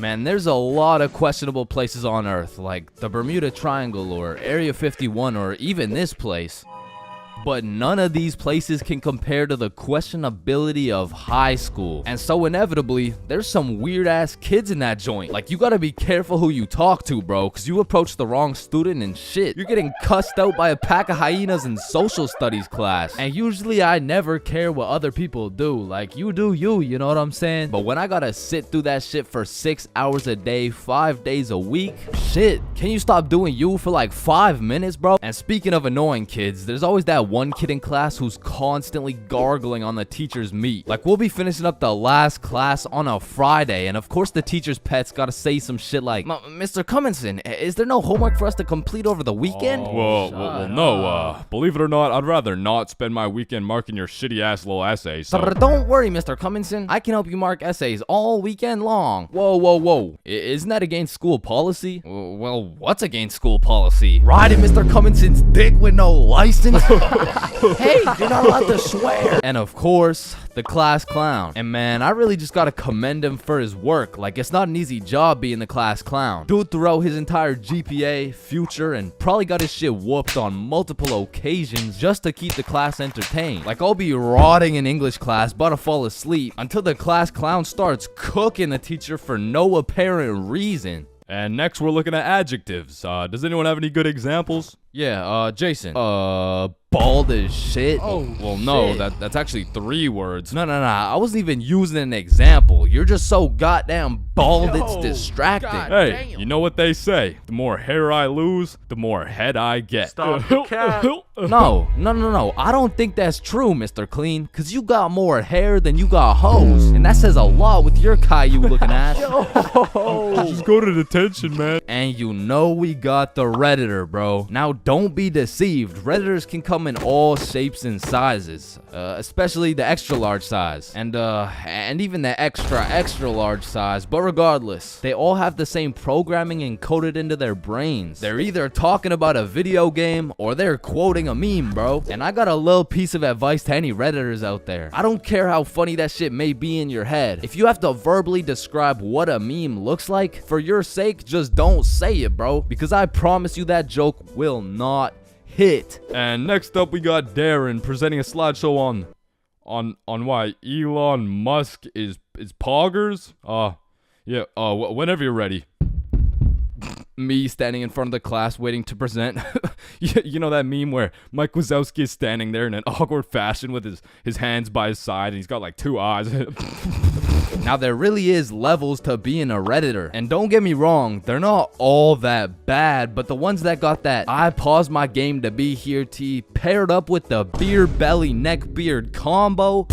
Man, there's a lot of questionable places on Earth, like the Bermuda Triangle or Area 51 or even this place. But none of these places can compare to the questionability of high school. And so inevitably, there's some weird ass kids in that joint. Like, you gotta be careful who you talk to, bro, cause you approach the wrong student and shit, you're getting cussed out by a pack of hyenas in social studies class. And usually I never care what other people do. Like, you do you know what I'm saying? But when I gotta sit through that shit for 6 hours a day, 5 days a week, shit, can you stop doing you for like 5 minutes, bro? And speaking of annoying kids, there's always that one kid in class who's constantly gargling on the teacher's meat. Like, we'll be finishing up the last class on a Friday, and of course the teacher's pet's gotta say some shit like, Mr. Cumminson, is there no homework for us to complete over the weekend? Well, no, believe it or not, I'd rather not spend my weekend marking your shitty ass little essays. So. Don't worry, Mr. Cumminson, I can help you mark essays all weekend long. Whoa, isn't that against school policy? Well, what's against school policy? Riding Mr. Cumminson's dick with no license? Hey, you're not allowed to swear. And of course, the class clown. And man, I really just gotta commend him for his work. Like, it's not an easy job being the class clown. Dude threw out his entire GPA, future, and probably got his shit whooped on multiple occasions just to keep the class entertained. Like, I'll be rotting in English class, about to fall asleep, until the class clown starts cooking the teacher for no apparent reason. And next we're looking at adjectives. Does anyone have any good examples? Yeah, Jason. Bald as shit. Oh, well, no, shit. that's actually 3 words. No, I wasn't even using an example. You're just so goddamn bald, it's distracting. Hey, you know what they say? The more hair I lose, the more head I get. Stop the cat. No. I don't think that's true, Mr. Clean, cause you got more hair than you got hoes, and that says a lot with your Caillou looking ass. Just go to detention, man. And you know we got the Redditor, bro. Now don't be deceived. Redditors can come in all shapes and sizes, especially the extra large size, and even the extra large size. But regardless, they all have the same programming encoded into their brains. They're either talking about a video game or they're quoting a meme, bro. And I got a little piece of advice to any Redditors out there. I don't care how funny that shit may be in your head. If you have to verbally describe what a meme looks like, for your sake, just don't say it, bro, because I promise you that joke will not hit. And next up we got Darren presenting a slideshow on why Elon Musk is poggers. Whenever you're ready. Me standing in front of the class waiting to present. You know that meme where Mike Wazowski is standing there in an awkward fashion with his hands by his side and he's got like 2 eyes. Now, there really is levels to being a Redditor. And don't get me wrong, they're not all that bad, but the ones that got that I paused my game to be here tea paired up with the beer belly neck beard combo,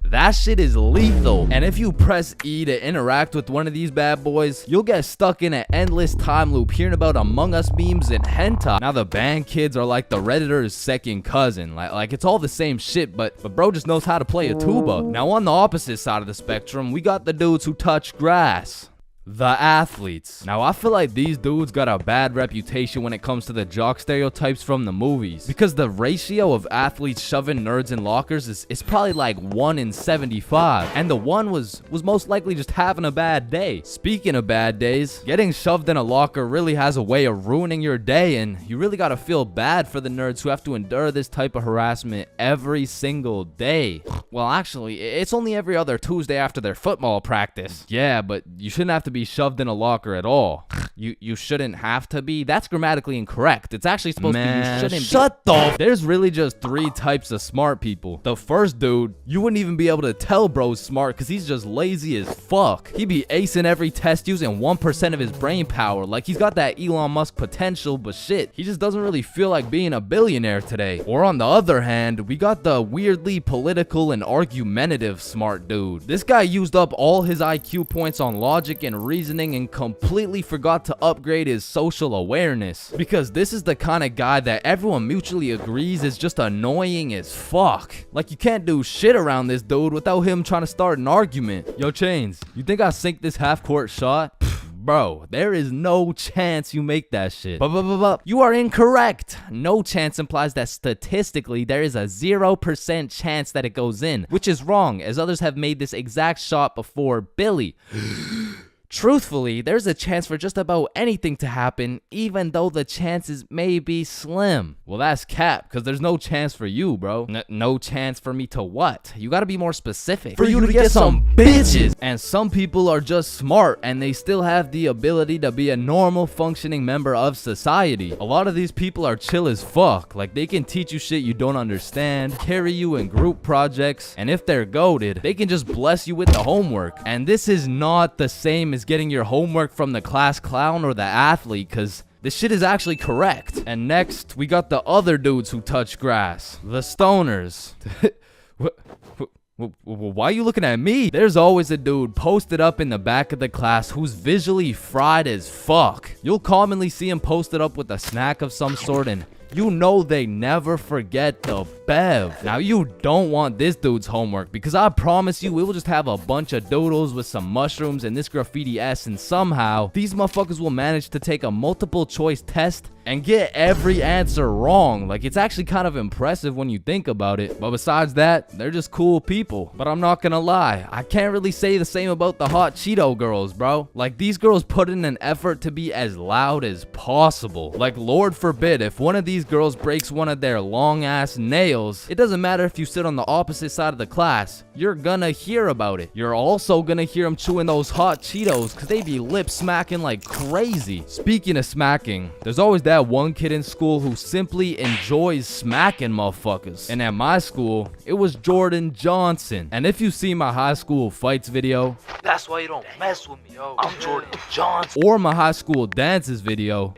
that shit is lethal. And if you press E to interact with one of these bad boys, you'll get stuck in an endless time loop hearing about Among Us memes and hentai. Now, the band kids are like the Redditor's second cousin. Like it's all the same shit, but bro just knows how to play a tuba. Now, on the opposite side of the spectrum, we got the dudes who touch grass. The athletes. Now, I feel like these dudes got a bad reputation when it comes to the jock stereotypes from the movies, because the ratio of athletes shoving nerds in lockers is probably like 1 in 75, and the one was most likely just having a bad day. Speaking of bad days, getting shoved in a locker really has a way of ruining your day, and you really gotta feel bad for the nerds who have to endure this type of harassment every single day. Well, actually, it's only every other Tuesday after their football practice. Yeah, but you shouldn't have to be shoved in a locker at all. You shouldn't have to be. That's grammatically incorrect. It's actually supposed to be you shouldn't shut the There's really just 3 types of smart people. The first dude, you wouldn't even be able to tell bro's smart because he's just lazy as fuck. He'd be acing every test using 1% of his brain power. Like, he's got that Elon Musk potential, but shit, he just doesn't really feel like being a billionaire today. Or on the other hand, we got the weirdly political and argumentative smart dude. This guy used up all his IQ points on logic and reasoning and completely forgot to upgrade his social awareness, because this is the kind of guy that everyone mutually agrees is just annoying as fuck. Like, you can't do shit around this dude without him trying to start an argument. Yo, Chains, you think I sink this half-court shot? Bro, there is no chance you make that shit. But you are incorrect. No chance implies that statistically there is a 0% chance that it goes in, which is wrong, as others have made this exact shot before. Billy. Truthfully, there's a chance for just about anything to happen, even though the chances may be slim. Well, that's cap, because there's no chance for you, bro. No chance for me to what? You gotta be more specific. For you to get some bitches! And some people are just smart, and they still have the ability to be a normal functioning member of society. A lot of these people are chill as fuck. Like, they can teach you shit you don't understand, carry you in group projects, and if they're goated, they can just bless you with the homework. And this is not the same as getting your homework from the class clown or the athlete, cause this shit is actually correct. And next, we got the other dudes who touch grass. The stoners. Why are you looking at me? There's always a dude posted up in the back of the class who's visually fried as fuck. You'll commonly see him posted up with a snack of some sort, and you know they never forget the bev. Now, you don't want this dude's homework, because I promise you, we will just have a bunch of doodles with some mushrooms and this graffiti S, and somehow these motherfuckers will manage to take a multiple choice test and get every answer wrong. Like, it's actually kind of impressive when you think about it. But besides that, they're just cool people. But I'm not gonna lie, I can't really say the same about the hot Cheeto girls, bro. Like, these girls put in an effort to be as loud as possible. Like, Lord forbid, if one of these girls breaks one of their long ass nails, it doesn't matter if you sit on the opposite side of the class, you're gonna hear about it. You're also gonna hear them chewing those hot Cheetos, cause they be lip smacking like crazy. Speaking of smacking, there's always that one kid in school who simply enjoys smacking motherfuckers. And at my school, it was Jordan Johnson. And if you see my high school fights video, that's why you don't mess with me, yo. I'm Jordan Johnson. or my high school dances video,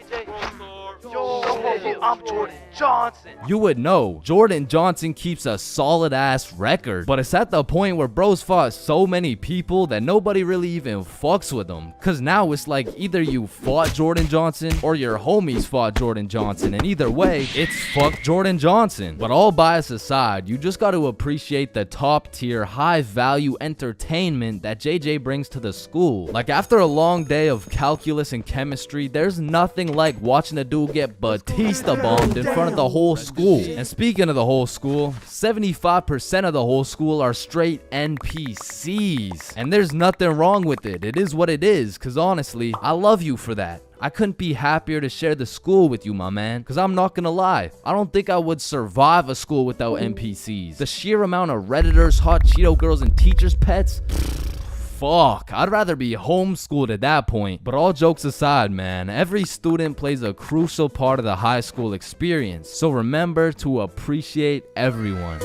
I'm Jordan Johnson. you would know Jordan Johnson keeps a solid ass record. But it's at the point where bros fought so many people that nobody really even fucks with them. Cause now it's like either you fought Jordan Johnson or your homies fought Jordan Johnson. And either way, it's fuck Jordan Johnson. But all bias aside, you just got to appreciate the top tier, high value entertainment that JJ brings to the school. Like, after a long day of calculus and chemistry, there's nothing like watching a dude get Batista bombed in front of the whole school. And speaking of the whole school, 75% of the whole school are straight NPCs. And there's nothing wrong with it. It is what it is, cause honestly, I love you for that. I couldn't be happier to share the school with you, my man. Cause I'm not gonna lie, I don't think I would survive a school without NPCs. The sheer amount of Redditors, hot Cheeto girls, and teachers' pets, fuck, I'd rather be homeschooled at that point. But all jokes aside, man, every student plays a crucial part of the high school experience. So remember to appreciate everyone.